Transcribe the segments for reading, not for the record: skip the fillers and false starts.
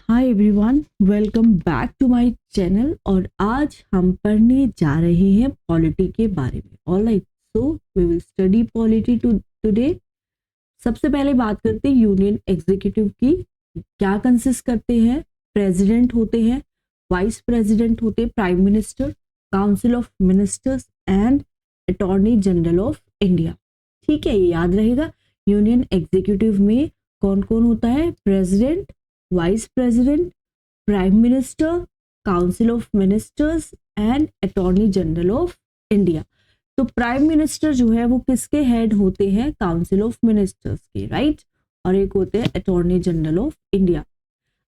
Hi everyone, welcome back to my channel. और आज हम पढ़ने जा रहे हैं पॉलिटी के बारे में। Alright, so we will study polity today. सबसे पहले बात करते हैं यूनियन एग्जीक्यूटिव की। क्या कंसिस्ट करते हैं? प्रेसिडेंट होते हैं, वाइस प्रेसिडेंट होते हैं, prime minister, council of ministers and attorney general of India. ठीक है, ये याद रहेगा। यूनियन एग्जीक्यूटिव में कौन कौन होता है? President, vice president, prime minister, council of ministers and attorney general of India. तो प्राइम मिनिस्टर जो है वो किसके हेड होते हैं? काउंसिल ऑफ मिनिस्टर्स के, राइट। और एक होते हैं अटॉर्नी जनरल ऑफ इंडिया।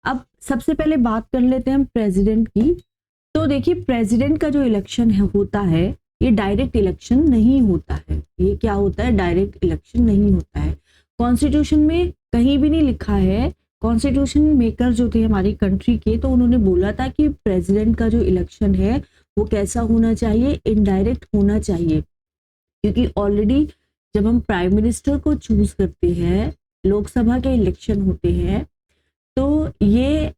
अब सबसे पहले बात कर लेते हैं हम प्रेसिडेंट की। तो देखिए, प्रेसिडेंट का जो इलेक्शन होता है, ये डायरेक्ट इलेक्शन नहीं होता है। ये क्या होता है? डायरेक्ट इलेक्शन नहीं होता है। कॉन्स्टिट्यूशन में कहीं भी नहीं लिखा है। कॉन्स्टिट्यूशन मेकर जो थे हमारी कंट्री के, तो उन्होंने बोला था कि प्रेसिडेंट का जो इलेक्शन है वो कैसा होना चाहिए? इनडायरेक्ट होना चाहिए। क्योंकि ऑलरेडी जब हम प्राइम मिनिस्टर को चूज करते हैं, लोकसभा के इलेक्शन होते हैं, तो ये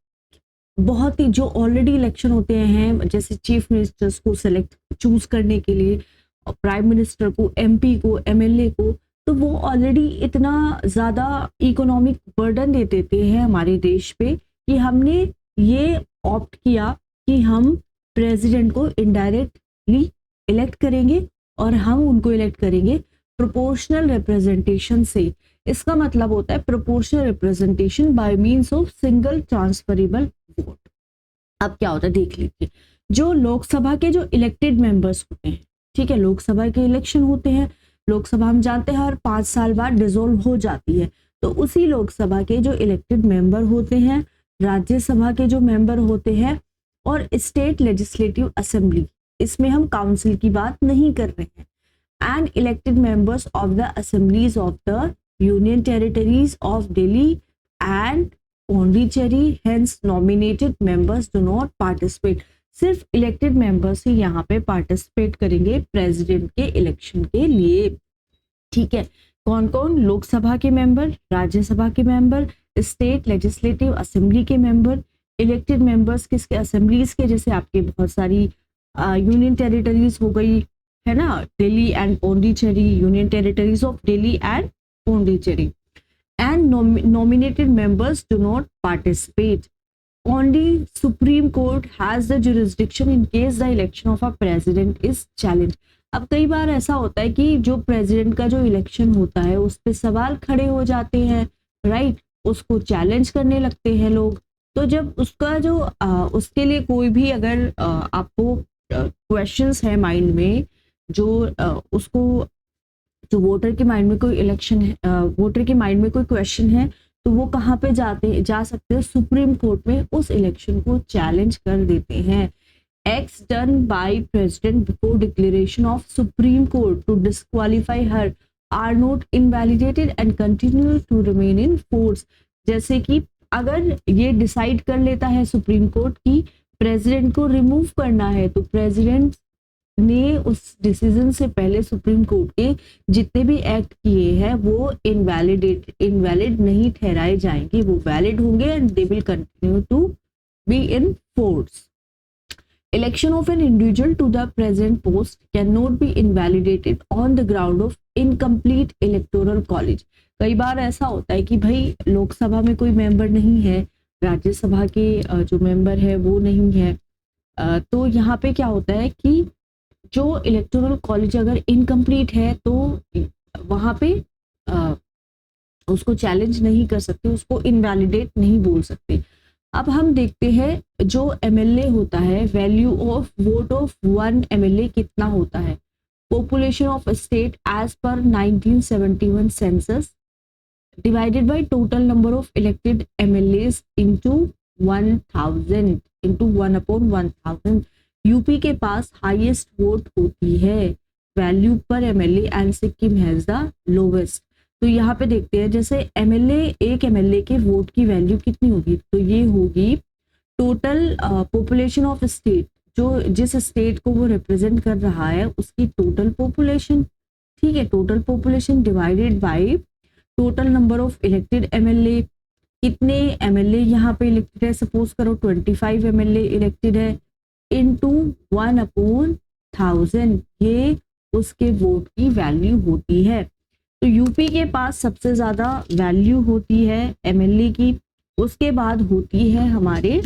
बहुत ही जो ऑलरेडी इलेक्शन होते हैं, जैसे चीफ मिनिस्टर्स को सेलेक्ट चूज करने के लिए, प्राइम मिनिस्टर को, एमपी को, एमएलए को, तो वो ऑलरेडी इतना ज़्यादा इकोनॉमिक बर्डन दे देते हैं हमारे देश पे कि हमने ये ऑप्ट किया कि हम प्रेसिडेंट को इनडायरेक्टली इलेक्ट करेंगे और हम उनको इलेक्ट करेंगे प्रोपोर्शनल रिप्रेजेंटेशन से। इसका मतलब होता है proportional representation by means of single transferable vote. अब क्या होता है देख लीजिए। जो लोकसभा के जो इलेक्टेड मेंबर्स होते हैं, ठीक है, लोकसभा के इलेक्शन होते हैं। लोकसभा हम जानते हैं हर 5 साल बाद डिसॉल्व हो जाती है। तो उसी लोकसभा के जो इलेक्टेड मेंबर होते हैं, राज्यसभा के जो मेंबर होते हैं, और स्टेट लेजिस्लेटिव असेंबली, इसमें हम काउंसिल की बात नहीं कर रहे हैं, and elected members of the assemblies of the union territories of Delhi and Pondicherry, hence nominated members do not participate. सिर्फ इलेक्टेड मेंबर्स ही यहाँ पे पार्टिसिपेट करेंगे प्रेसिडेंट के इलेक्शन के लिए। ठीक है, कौन कौन? लोकसभा के मेंबर, राज्यसभा के मेंबर, स्टेट लेजिस्लेटिव असेंबली के मेंबर। इलेक्टेड मेंबर्स किसके? असेंबलीज के, जैसे आपके बहुत सारी यूनियन टेरिटरीज हो गई है ना, Delhi and Pondicherry, union territories of Delhi and Pondicherry. And nominated members do not participate. Only Supreme Court has the jurisdiction in case the election of a president is challenged. अब कई बार ऐसा होता है कि जो प्रेसिडेंट का जो इलेक्शन होता है उस पर सवाल खड़े हो जाते हैं, राइट, उसको चैलेंज करने लगते हैं लोग। तो जब उसका जो उसके लिए कोई भी अगर आपको क्वेश्चंस है माइंड में, जो उसको जो वोटर के माइंड में कोई इलेक्शन है, वोटर के माइंड में कोई क्वेश्चन है, तो वो कहाँ पे जा सकते हैं? सुप्रीम कोर्ट में उस इलेक्शन को चैलेंज कर देते हैं। Acts done by president before declaration of supreme court to disqualify her are not invalidated and continue to remain in force. जैसे कि अगर ये डिसाइड कर लेता है सुप्रीम कोर्ट की प्रेसिडेंट को रिमूव करना है, तो प्रेसिडेंट ने उस डिसीजन से पहले सुप्रीम कोर्ट के जितने भी एक्ट किए हैं वो इनवैलिड नहीं ठहराए जाएंगे, वो वैलिड होंगे and they will continue to be in force. Election of an individual to the president post can not be invalidated on the ground of incomplete electoral college. कई बार ऐसा होता है कि भाई लोकसभा में कोई मेंबर नहीं है, राज्यसभा के जो मेंबर है वो नहीं है, तो यहाँ पे क्या होता है कि जो इलेक्टोरल कॉलेज अगर इनकम्प्लीट है तो वहाँ पे उसको चैलेंज नहीं कर सकते, उसको इनवैलिडेट नहीं बोल सकते। अब हम देखते हैं जो एमएलए होता है, value of vote of one MLA कितना होता है? Population of state as per 1971 census divided by total number of elected MLAs into 1000 into 1/1000। UP के पास हाईएस्ट वोट होती है value per MLA and Sikkim has the lowest. तो यहाँ पे देखते हैं, जैसे एक एमएलए के वोट की वैल्यू कितनी होगी? तो ये होगी टोटल पॉपुलेशन ऑफ स्टेट, जो जिस स्टेट को वो रिप्रेजेंट कर रहा है उसकी टोटल पॉपुलेशन, ठीक है, total population divided by total number of elected MLA कितने एमएलए यहाँ पे इलेक्टेड है, सपोज करो 25 एमएलए इलेक्टेड है, इनटू 1/1000 ये उसके वोट की वैल्यू होती है। तो यूपी के पास सबसे ज्यादा वैल्यू होती है एमएलए की, उसके बाद होती है हमारे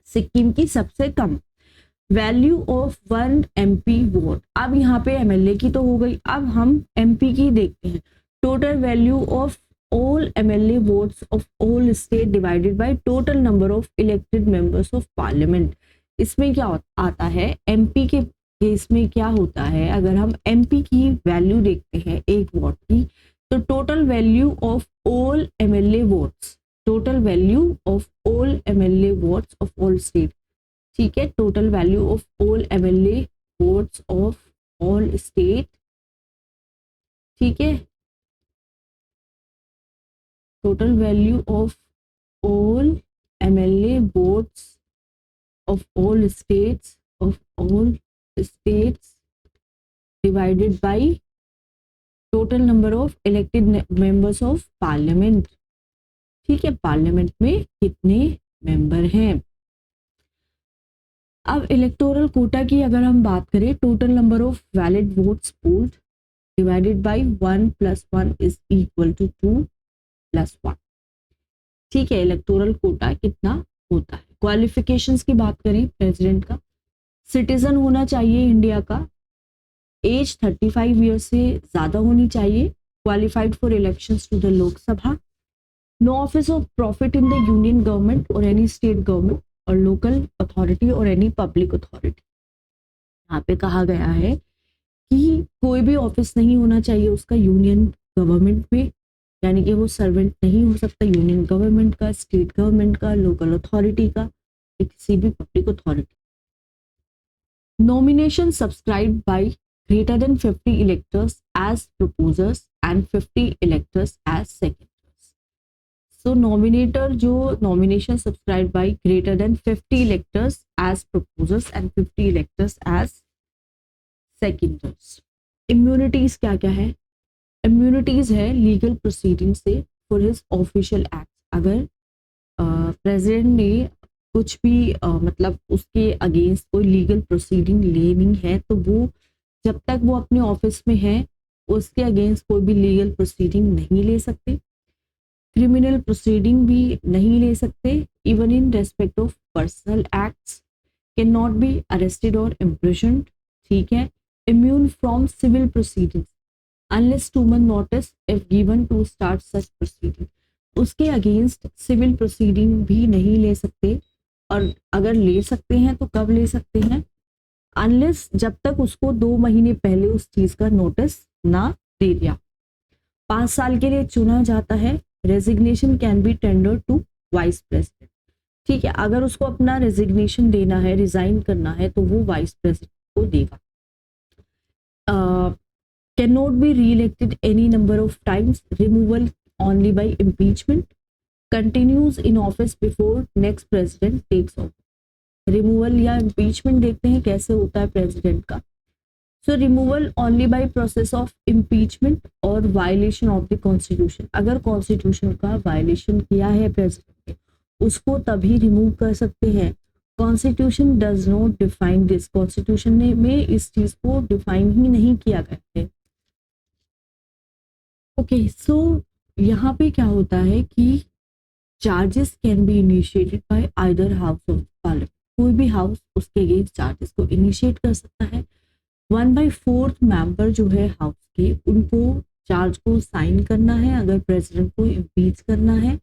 सिक्किम की सबसे कम। वैल्यू ऑफ 1 एमपी वोट, अब यहाँ पे एमएलए की तो हो गई, अब हम एमपी की देखते हैं। Total value of all MLA votes of all state divided by total number of elected members of parliament. इसमें क्या आता है, एमपी के केस में क्या होता है, अगर हम एमपी की वैल्यू देखते हैं एक वोट की, तो total value of all MLA votes, total value of all MLA votes of all state, ठीक है, total value of all MLA votes of all state, ठीक है, total value of all MLA votes of all states divided by total number of elected members of parliament, ठीक है, parliament में कितने member हैं। अब इलेक्टोरल कोटा की अगर हम बात करें, total number of valid votes polled divided by 1 + 1 is equal to 2 + 1, ठीक है, इलेक्टोरल कोटा कितना होता है। क्वालिफिकेशंस की बात करें प्रेसिडेंट का, सिटीजन होना चाहिए इंडिया का, एज 35 ईयर से ज्यादा होनी चाहिए, qualified for elections to the Lok Sabha, no office of profit in the union government और एनी स्टेट गवर्नमेंट और लोकल अथॉरिटी और एनी पब्लिक अथॉरिटी। यहाँ पे कहा गया है कि कोई भी ऑफिस नहीं होना चाहिए उसका यूनियन गवर्नमेंट में, यानी कि वो सर्वेंट नहीं हो सकता यूनियन गवर्नमेंट का, स्टेट गवर्नमेंट का, लोकल अथॉरिटी का, किसी भी public authority. Nomination subscribed by greater than 50 electors as proposers and 50 electors as seconders. So nominator जो nomination subscribed by greater than 50 electors as proposers and 50 electors as seconders. Immunities क्या क्या है, immunities है legal proceeding से for his official acts, अगर president ने कुछ भी मतलब उसके अगेंस्ट कोई लीगल प्रोसीडिंग लेनी है तो वो जब तक वो अपने ऑफिस में है उसके अगेंस्ट कोई भी लीगल प्रोसीडिंग नहीं ले सकते, क्रिमिनल प्रोसीडिंग भी नहीं ले सकते, even in respect of personal acts, can not be arrested और इम्प्रिजन्ड, ठीक है, immune from civil proceedings unless 2 month notice if given to start such proceeding, उसके अगेंस्ट सिविल प्रोसीडिंग भी नहीं ले सकते, और अगर ले सकते हैं तो कब ले सकते हैं, अनलेस जब तक उसको 2 महीने पहले उस चीज का नोटिस ना दे दिया। 5 साल के लिए चुना जाता है, resignation can be tender to vice president, ठीक है, अगर उसको अपना रेजिग्नेशन देना है, रिजाइन करना है तो वो वाइस प्रेसिडेंट को देगा। Can not be reelected any number of times, removal only by impeachment, continues in office before next president takes office. Removal या इम्पीचमेंट देखते हैं कैसे होता है प्रेसिडेंट का। So removal only by process of impeachment और violation of the constitution, अगर constitution का वायलेशन किया है प्रेसिडेंट ने उसको तभी रिमूव कर सकते हैं। Constitution does not define this, constitution ने में इस चीज को डिफाइन ही नहीं किया गया है। ओके, सो यहाँ पे क्या होता है कि charges can be initiated by either house of parliament, कोई भी हाउस उसके अगेंस्ट चार्जेस को इनिशिएट कर सकता है। 1/4 मेंबर जो है हाउस के उनको चार्ज को साइन करना है अगर प्रेसिडेंट को इम्पीच करना है,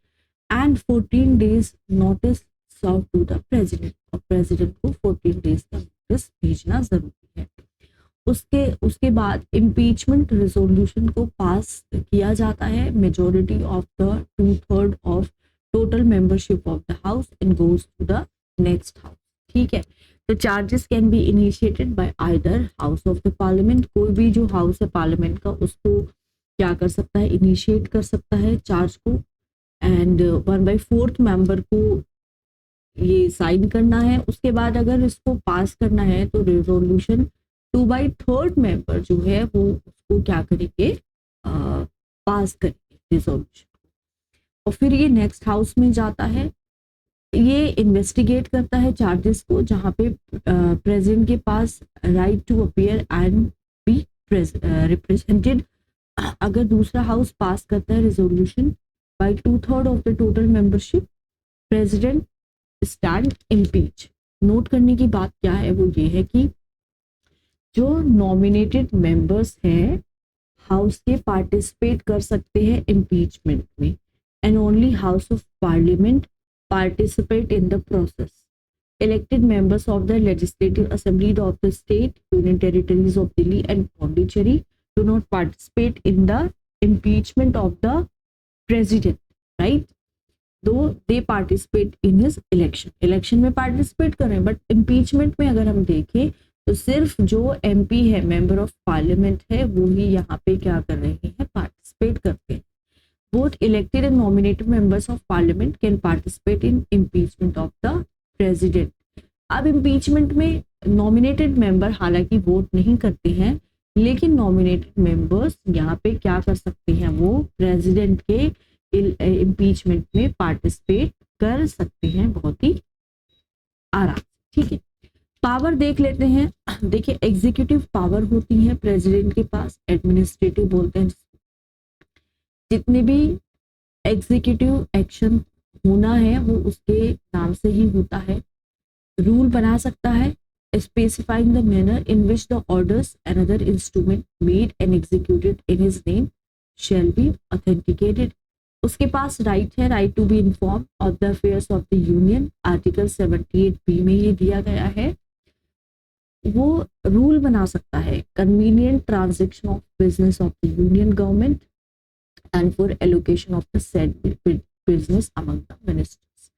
and 14 days notice serve to the president, और प्रेसिडेंट को 14 days का नोटिस भेजना जरूरी है। उसके बाद इम्पीचमेंट रेजोल्यूशन को पास किया जाता है majority of the 2/3 of total membership of the house and goes to the next house, ठीक है। तो charges can be initiated by either house of the parliament, कोई भी जो हाउस है पार्लियामेंट का उसको क्या कर सकता है, इनिशिएट कर सकता है चार्ज को, एंड 1/4 मेंबर को ये साइन करना है। उसके बाद अगर इसको पास करना है तो रेजोल्यूशन 2/3 मेंबर जो है वो उसको क्या करेंगे, पास करेंगे रेजोल्यूशन। और फिर ये नेक्स्ट हाउस में जाता है, ये इन्वेस्टिगेट करता है चार्जेस को, जहाँ पे प्रेसिडेंट के पास right to appear and be represented. अगर दूसरा हाउस पास करता है resolution by 2/3 of the total membership, president stand impeach. Note करने की बात क्या है वो ये है कि जो नॉमिनेटेड मेंबर्स हैं हाउस के पार्टिसिपेट कर सकते हैं इम्पीचमेंट में, and only house of parliament participate in the process. Elected members of the Legislative Assembly of the state, Union Territories of Delhi and Pondicherry do not participate in the impeachment of the president, right? Though they participate in his election. Election में participate कर रहे हैं, but impeachment में अगर हम देखें तो सिर्फ जो MP है, member of parliament है, वो ही यहाँ पे क्या कर रहे हैं, participate करते हैं। Both elected and nominated members of parliament can participate in impeachment of the president. अब impeachment में nominated member हालांकि वोट नहीं करते हैं, लेकिन nominated members यहाँ पे क्या कर सकते हैं, वो president के impeachment में participate कर सकते हैं बहुत ही आराम से, ठीक है। पावर देख लेते हैं। देखिए एग्जीक्यूटिव पावर होती है प्रेसिडेंट के पास, एडमिनिस्ट्रेटिव बोलते हैं, जितने भी एग्जीक्यूटिव एक्शन होना है वो उसके नाम से ही होता है। रूल बना सकता है, specifying the manner in which the orders and other instrument made and executed in his name shall be authenticated. उसके पास राइट है, right to be inform of the affairs of the union, article 78B में ये दिया गया है। वो rule बना सकता है, convenient transaction of business of the union government and for allocation of the said business among the ministers.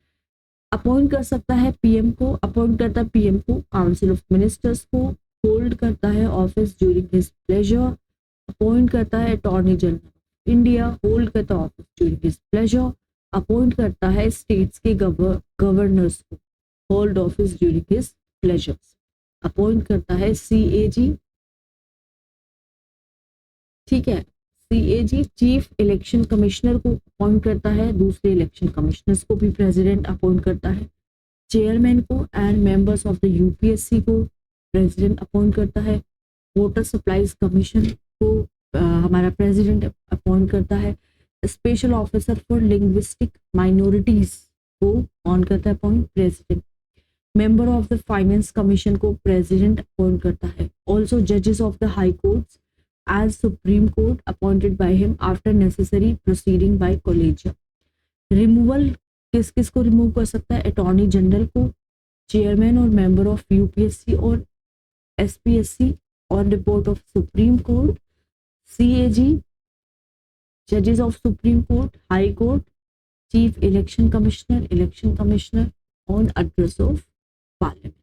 Appoint कर सकता है पीएम को, अपॉइंट करता है पीएम को काउंसिल ऑफ मिनिस्टर्स को, होल्ड करता है office during his pleasure, appoint करता है अटॉर्नी जनरल इंडिया, होल्ड करता है office during his pleasure, appoint करता है स्टेट्स के गवर्नर्स को, hold office during his pleasure, appoint करता है सीएजी, ठीक है, सीएजी चीफ इलेक्शन कमिश्नर को अपॉइंट करता है, दूसरे इलेक्शन कमिश्नर्स को भी प्रेसिडेंट अपॉइंट करता है, चेयरमैन को and members of the UPSC को प्रेसिडेंट अपॉइंट करता है, वाटर सप्लाईज कमीशन को हमारा प्रेसिडेंट अपॉइंट करता है, special officer for linguistic minorities को कौन करता है appoint, president, member of the finance commission को प्रेसिडेंट अपॉइंट करता है, ऑल्सो जजेस of the high courts as Supreme Court appointed by him after necessary proceeding by collegium. Removal किस किस को रिमूव कर सकता है, अटॉर्नी जनरल को, चेयरमैन और मेंबर ऑफ यूपीएससी और SPSC on report of supreme court, CAG, जजेस of supreme court, high court, chief election commissioner on address of parliament.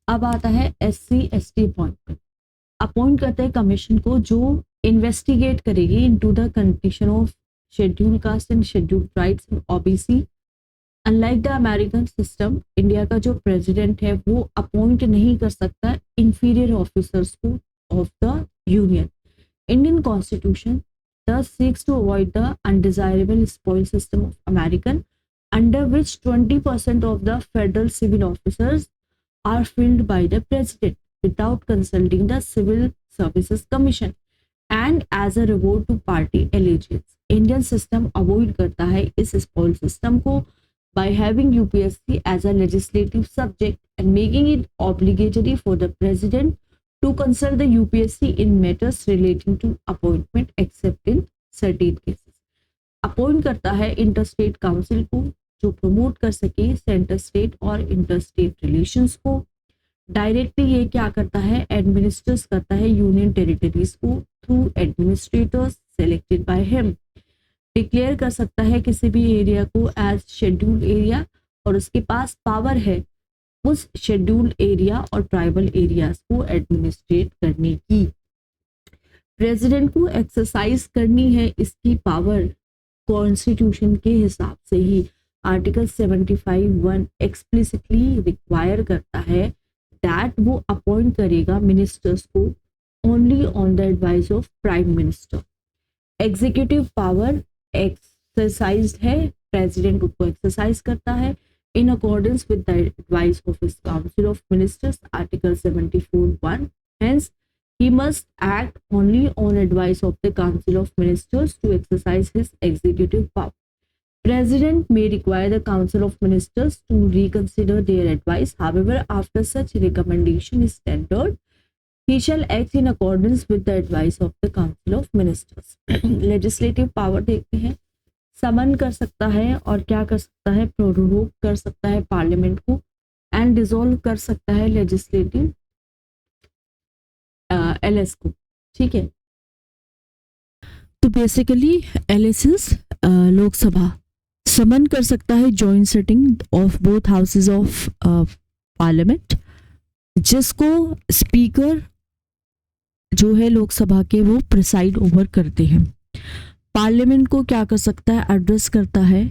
अब आता है एससी एसटी अपॉइंटमेंट। अपॉइंट करते हैं कमीशन को जो इन्वेस्टिगेट करेगी into the condition of schedule caste and schedule tribes in OBC. Unlike the American system, India का जो प्रेसिडेंट है वो अपॉइंट नहीं कर सकता इंफीरियर ऑफिसर्स को of the union. Indian constitution thus seeks to avoid the undesirable spoil system of American, under which 20% of the federal civil officers are filled by the president without consulting the Civil Services Commission and as a reward to party allegiance. Indian system avoid करता है इस spoil system को by having UPSC as a legislative subject and making it obligatory for the president to consult the UPSC in matters relating to appointment except in certain cases. Appoint करता है interstate council को जो promote कर सके centre state और interstate relations को। Directly ये क्या करता है, एडमिनिस्ट्रेट करता है यूनियन टेरिटरीज को through administrators selected by him. Declare कर सकता है किसी भी एरिया को एज शेड्यूल्ड एरिया और उसके पास पावर है उस शेड्यूल्ड एरिया और ट्राइबल एरियाज को एडमिनिस्ट्रेट करने की। प्रेसिडेंट को एक्सरसाइज करनी है इसकी पावर कॉन्स्टिट्यूशन के हिसाब से ही। आर्टिकल 75(1) एक्सप्लिसिटली रिक्वायर करता है दैट वो अपॉइंट करेगा मिनिस्टर्स को only on the advice of prime minister. Executive power exercised है, प्रेसिडेंट उसको एक्सरसाइज करता है in accordance with the advice of his council of ministers, article 74(1). Hence he must act only on advice of the council of ministers to exercise his executive power. President may require the council of ministers to reconsider their advice. However, after such recommendation is tendered, he shall act in accordance with the advice of the council of ministers. Legislative power देखते हैं, समन कर सकता है और क्या कर सकता है, प्रोरोग कर सकता है पार्लियामेंट को, एंड डिसॉल्व कर सकता है लेजिस्लेटिव एलएस को। ठीक है, तो बेसिकली एलएस इज लोकसभा, समन कर सकता है joint sitting of both houses of parliament, जिसको स्पीकर जो है लोकसभा के वो प्रिसाइड ओवर करते हैं। पार्लियामेंट को क्या कर सकता है, एड्रेस करता है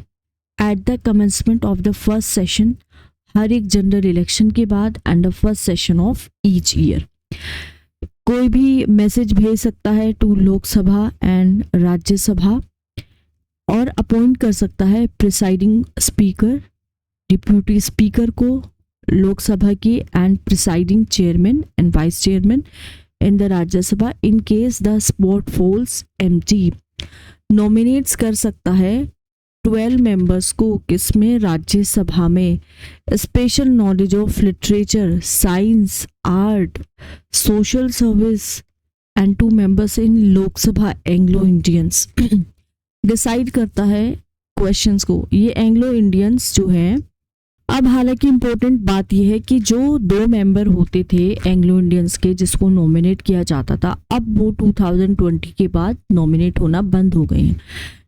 at the commencement of the first session, हर एक जनरल इलेक्शन के बाद, and the first session of each year. कोई भी मैसेज भेज सकता है टू लोकसभा एंड राज्यसभा, और अपॉइंट कर सकता है प्रिसाइडिंग स्पीकर, डिप्यूटी स्पीकर को लोकसभा की, and presiding chairman and vice chairman in the Rajya Sabha in case the spot falls empty. Nominates कर सकता है 12 मेंबर्स को, किसमें, राज्यसभा में, special knowledge of literature, science, art, social service, and 2 members in Lok Sabha Anglo Indians. Decide करता है क्वेश्चंस को, ये एंग्लो इंडियंस जो हैं। अब हालांकि इम्पोर्टेंट बात यह है कि जो 2 मेंबर होते थे एंग्लो इंडियंस के जिसको नॉमिनेट किया जाता था, अब वो 2020 के बाद नॉमिनेट होना बंद हो गए हैं।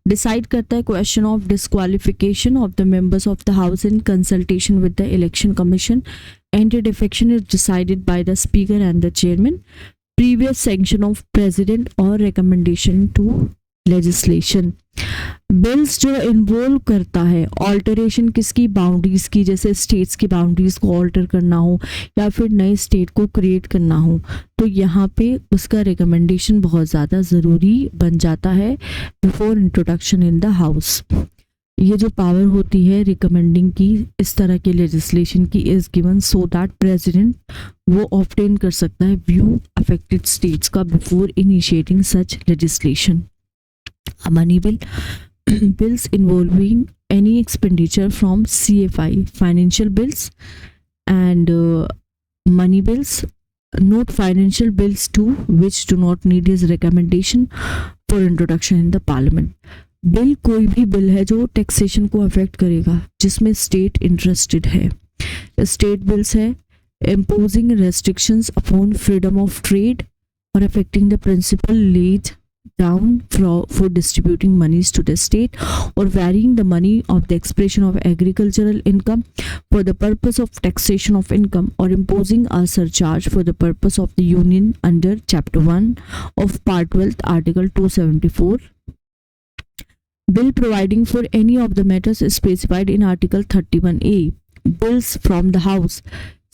डिसाइड करता है question of disqualification of the members of the house in consultation with the election commission, anti defection is decided by the speaker and the chairman, previous sanction of president और recommendation to legislation. Bills जो involve करता है alteration किसकी, boundaries की, जैसे states की boundaries को alter करना हो या फिर नए स्टेट को क्रिएट करना हो, तो यहाँ पे उसका रिकमेंडेशन बहुत ज़्यादा ज़रूरी बन जाता है before introduction in the house. ये जो पावर होती है रिकमेंडिंग की इस तरह के लेजिस्लेशन की is given so that president वो ऑब्टेन कर सकता है व्यू अफेक्टेड स्टेट्स का before initiating such legislation. A money bill, bills involving any expenditure from CFI, financial bills, and money bills, not financial bills too, which do not need his recommendation for introduction in the parliament. Bill कोई भी bill है जो taxation को affect करेगा जिसमें state interested है। State bills है imposing restrictions upon freedom of trade or affecting the principle laid down for distributing monies to the state, or varying the money of the expression of agricultural income for the purpose of taxation of income, or imposing a surcharge for the purpose of the union under chapter 1 of part 12 article 274. Bill providing for any of the matters specified in article 31A. Bills from the house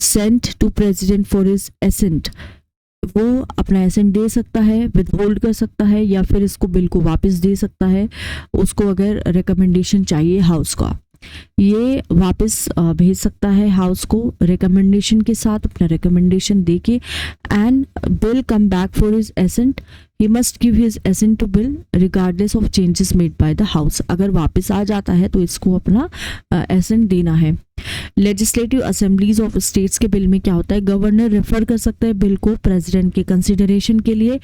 sent to president for his assent, वो अपना accent दे सकता है, withhold कर सकता है, या फिर इसको बिल को वापस दे सकता है उसको अगर रिकमेंडेशन चाहिए हाउस का। ये वापस भेज सकता है हाउस को रिकमेंडेशन के साथ, अपना रिकमेंडेशन दे के, and bill come back for his assent, he must give his assent to bill regardless of changes made by the house. अगर वापस आ जाता है तो इसको अपना एसेंट देना है। लेजिस्लेटिव असेंबलीज ऑफ स्टेट्स के बिल में क्या होता है, गवर्नर रेफर कर सकता है बिल को प्रेसिडेंट के कंसिडरेशन के लिए,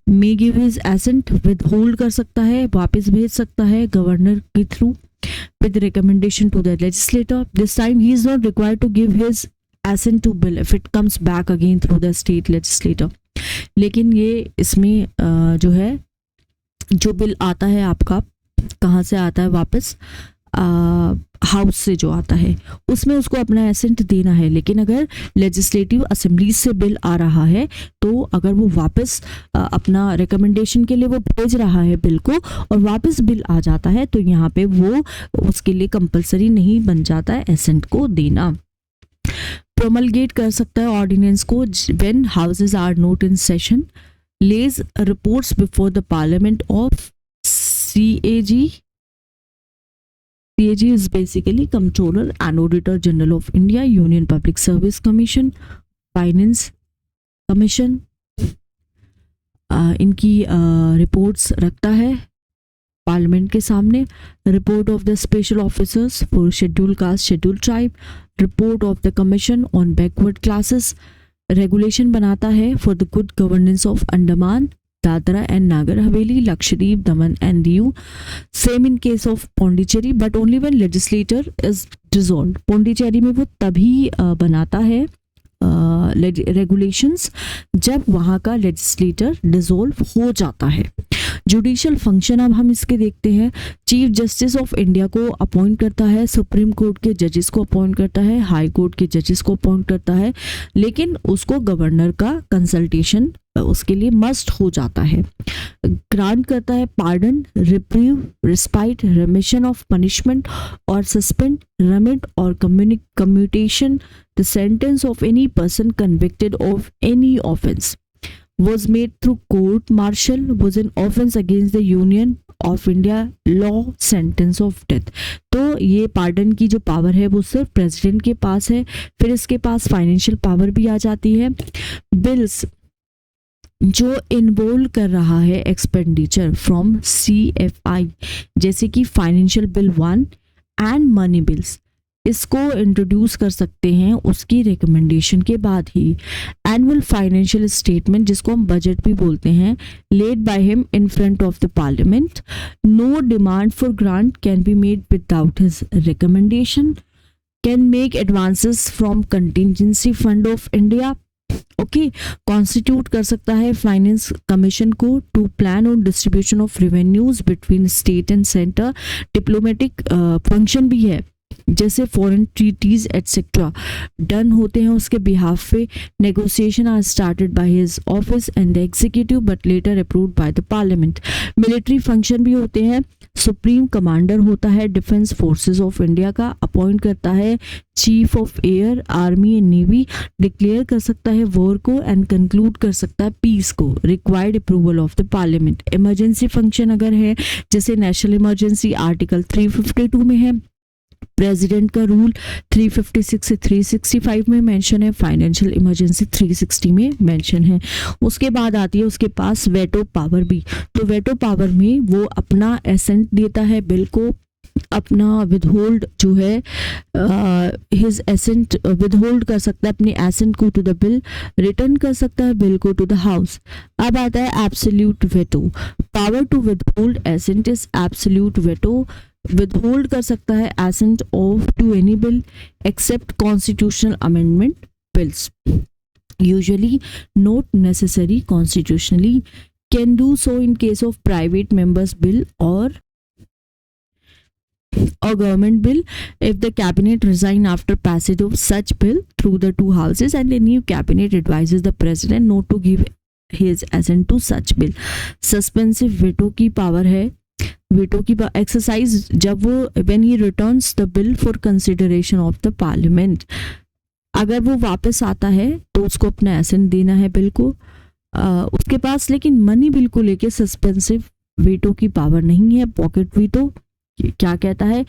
may give his assent, withhold कर सकता है, वापस भेज सकता है गवर्नर के through with recommendation to the legislator. This time he is not required to give his assent to bill if it comes back again through the state legislator. लेकिन ये इसमें जो है जो बिल आता है आपका कहाँ से आता है वापस, हाउस से जो आता है उसमें उसको अपना एसेंट देना है। लेकिन अगर लेजिस्लेटिव असेंबली से बिल आ रहा है तो अगर वो वापस अपना रिकमेंडेशन के लिए वो भेज रहा है बिल को और वापस बिल आ जाता है तो यहाँ पे वो उसके लिए कंपलसरी नहीं बन जाता है एसेंट को देना। प्रोमलगेट कर सकता है ऑर्डिनेंस को when houses are not in session, lays reports before the parliament of CAG CAG is basically Comptroller and Auditor General of India, Union Public Service Commission, Finance Commission इनकी reports रखता है parliament के सामने. Report of the special officers for schedule caste schedule tribe, report of the commission on backward classes, regulation बनाता है for the good governance of Andaman, Dadra and Nagar Haveli, Lakshadweep, Daman and Diu. Same in case of Pondicherry, but only when legislator is dissolved. Pondicherry में वो तभी बनाता है regulations जब वहाँ का लेजिस्लेटर डिसॉल्व हो जाता है. जुडिशियल फंक्शन अब हम इसके देखते हैं. चीफ जस्टिस ऑफ इंडिया को अपॉइंट करता है, सुप्रीम कोर्ट के जजेस को अपॉइंट करता है, हाई कोर्ट के जजेस को अपॉइंट करता है, लेकिन उसको गवर्नर का कंसल्टेशन उसके लिए मस्ट हो जाता है. ग्रांट करता है pardon, reprieve, respite, remission of punishment और सस्पेंड, रेमिट और commutation the sentence of any person convicted of any offence was made through court martial, was an offense against the Union of India law, sentence of death. तो ये pardon की जो power है वो सिर्फ president के पास है. फिर इसके पास फाइनेंशियल पावर भी आ जाती है. बिल्स जो इन्वॉल्व कर रहा है एक्सपेंडिचर फ्रॉम CFI, जैसे कि financial bill 1 and money bills, इसको इंट्रोड्यूस कर सकते हैं उसकी रिकमेंडेशन के बाद ही. एनुअल फाइनेंशियल स्टेटमेंट, जिसको हम बजट भी बोलते हैं, led by him in front of the parliament. No demand for grant can be made without his recommendation. Can make advances from contingency fund of India. Okay, constitute कर सकता है finance commission को to plan on distribution of revenues between state and centre. Diplomatic function भी है, जैसे foreign treaties etcetera done होते हैं उसके बिहाफ पे. Negotiation are started by his office and the executive but later approved by the parliament. Military function भी होते हैं. सुप्रीम कमांडर होता है डिफेंस फोर्सेस ऑफ इंडिया का, अपॉइंट करता है chief of air, army and navy, declare कर सकता है वॉर को एंड कंक्लूड कर सकता है पीस को. Required approval of the parliament. Emergency function अगर है, जैसे नेशनल इमरजेंसी आर्टिकल 352 में है. प्रेसिडेंट का रूल 356 से 365 में मेंशन है. फाइनेंशियल इमरजेंसी 360 में मेंशन है. उसके बाद आती है उसके पास वेटो पावर भी. तो वेटो पावर में वो अपना एसेंट देता है बिल को, अपना विदहोल्ड जो है हिज एसेंट विदहोल्ड कर सकता है अपने एसेंट को टू द बिल, रिटर्न कर सकता है बिल को टू द हाउस. अब आता है absolute veto. Power to withhold assent is absolute veto. Withhold कर सकता है assent of to any bill except constitutional amendment bills, usually not necessary constitutionally. Can do so in case of private members bill और government bill if the cabinet resign after passage of such bill through the two houses and the new cabinet advises the president not to give his assent to such bill. Suspensive veto की power है. Veto की exercise जब वो when he returns the bill for consideration of the parliament, अगर वो वापस आता है तो उसको अपना एसेंट देना है बिल को उसके पास. लेकिन मनी बिल को लेके सस्पेंसिव वेटो की पावर नहीं है. पॉकेट वेटो क्या कहता है,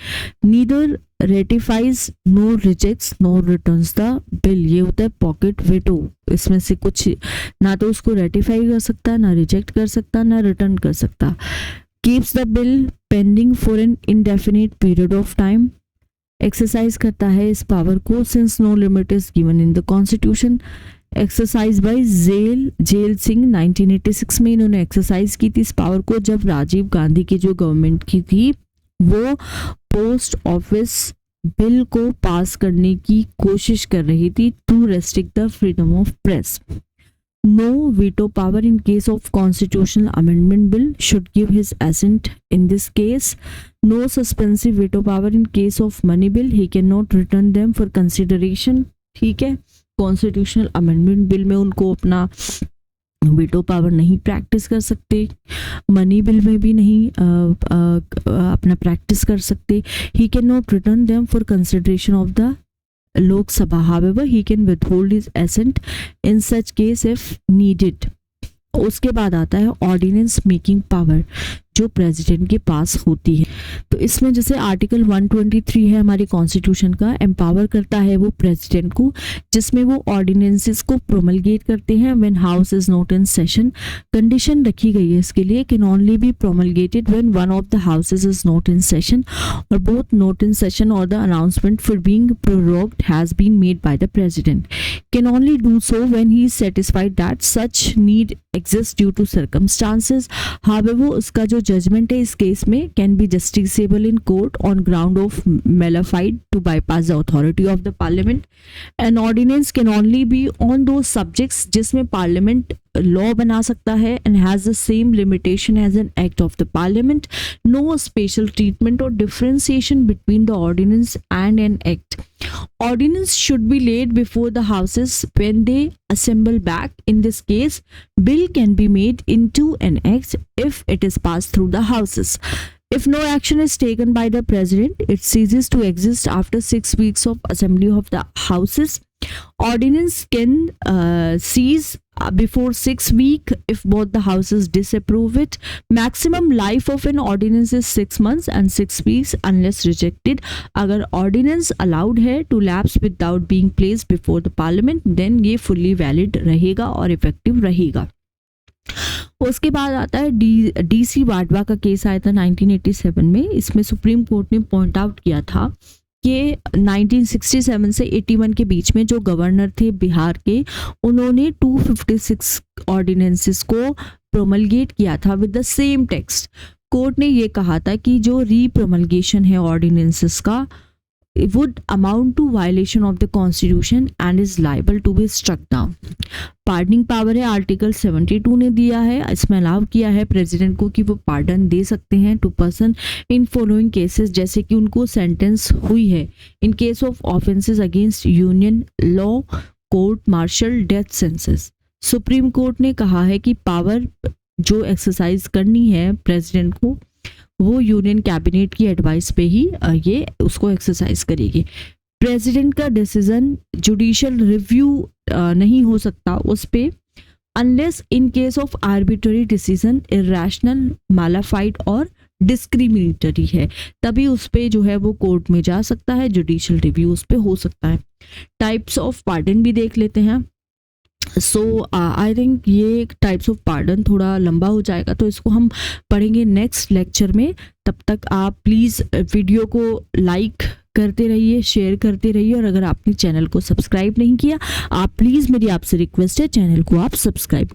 neither ratifies nor rejects nor returns the bill. ये होता है पॉकेट वेटो. इसमें से कुछ ना तो उसको रेटिफाई कर सकता, ना रिजेक्ट कर सकता, ना रिटर्न कर सकता. Keeps the bill pending for an indefinite period of time. Exercise करता है इस पावर को since no limit is given in the constitution. Exercise by Zail Singh 1986 में इन्होंने एक्सरसाइज की थी इस पावर को, जब राजीव गांधी की जो गवर्नमेंट की थी वो पोस्ट ऑफिस बिल को पास करने की कोशिश कर रही थी to restrict the freedom of press. No veto power in case of constitutional amendment bill, should give his assent in this case. No suspensive veto power in case of money bill, he can not return them for consideration. ठीक है, constitutional amendment bill में उनको अपना veto power नहीं practice कर सकते, money bill में भी नहीं अपना प्रैक्टिस कर सकते. He can not return them for consideration of the Lok Sabha. However he can withhold his assent in such case if needed. उसके बाद आता है ऑर्डिनेंस मेकिंग पावर. जो प्रेसिडेंट के पास होती है। तो इसमें जैसे आर्टिकल 123 है हमारे कॉन्स्टिट्यूशन का, एम्पावर करता है वो प्रेसिडेंट को, जिसमें वो ऑर्डिनेंसेस को प्रोमलगेट करते हैं when house is not in session. Condition रखी गई है इसके लिए, can only be promulgated when one of the houses is not in session और बोथ नॉट इन सेशन और the announcement for being prorogued has been made by the president, can only do so when he is satisfied that such need exist due to circumstances. However उसका जो judgement है इस case में can be justiciable in court on ground of mala fide to bypass the authority of the parliament. An ordinance can only be on दो subjects जिसमें parliament law बना सकता है and has the same limitation as an act of the parliament. No special treatment or differentiation between the ordinance and an act. Ordinance should be laid before the houses when they assemble back. In this case, bill can be made into an act if it is passed through the houses. If no action is taken by the president, it ceases to exist after 6 weeks of assembly of the houses. Ordinance can cease before 6 weeks if both the houses disapprove it. Maximum life of an ordinance is 6 months and 6 weeks unless rejected. अगर ordinance allowed है to lapse without being placed before the parliament, then ये fully valid रहेगा और effective रहेगा। उसके बाद आता है DC वाडवा का केस आया था 1987 में। इसमें सुप्रीम कोर्ट ने पॉइंट आउट किया था कि 1967 से 81 के बीच में जो गवर्नर थे बिहार के, उन्होंने 256 ऑर्डिनेंसेस को प्रोमलगेट किया था with the same text. Court ने ये कहा था कि जो रीप्रोमलगेशन है ऑर्डिनेंसेस का would amount to violation of the constitution and is liable to be struck down. Pardoning power है आर्टिकल 72 ने दिया है, इसमें अलाउ किया है प्रेसिडेंट को कि वो पार्डन दे सकते हैं to person in following cases, जैसे कि उनको सेंटेंस हुई है in case of offences against union law, court martial, death sentence. Supreme court ने कहा है कि पावर जो एक्सरसाइज करनी है प्रेसिडेंट को वो यूनियन कैबिनेट की एडवाइस पे ही ये उसको एक्सरसाइज करेगी। प्रेसिडेंट का डिसीजन जुडिशियल रिव्यू नहीं हो सकता उस पे unless in case of arbitrary decision, irrational, mala fide और डिस्क्रिमिनेटरी है, तभी उस पे जो है वो कोर्ट में जा सकता है, जुडिशियल रिव्यू उस पे हो सकता है। टाइप्स ऑफ पार्डन भी देख लेते हैं। सो आई थिंक ये टाइप्स ऑफ पार्डन थोड़ा लंबा हो जाएगा, तो इसको हम पढ़ेंगे नेक्स्ट लेक्चर में। तब तक आप प्लीज़ वीडियो को लाइक करते रहिए, शेयर करते रहिए, और अगर आपने चैनल को सब्सक्राइब नहीं किया, आप प्लीज़, मेरी आपसे रिक्वेस्ट है, चैनल को आप सब्सक्राइब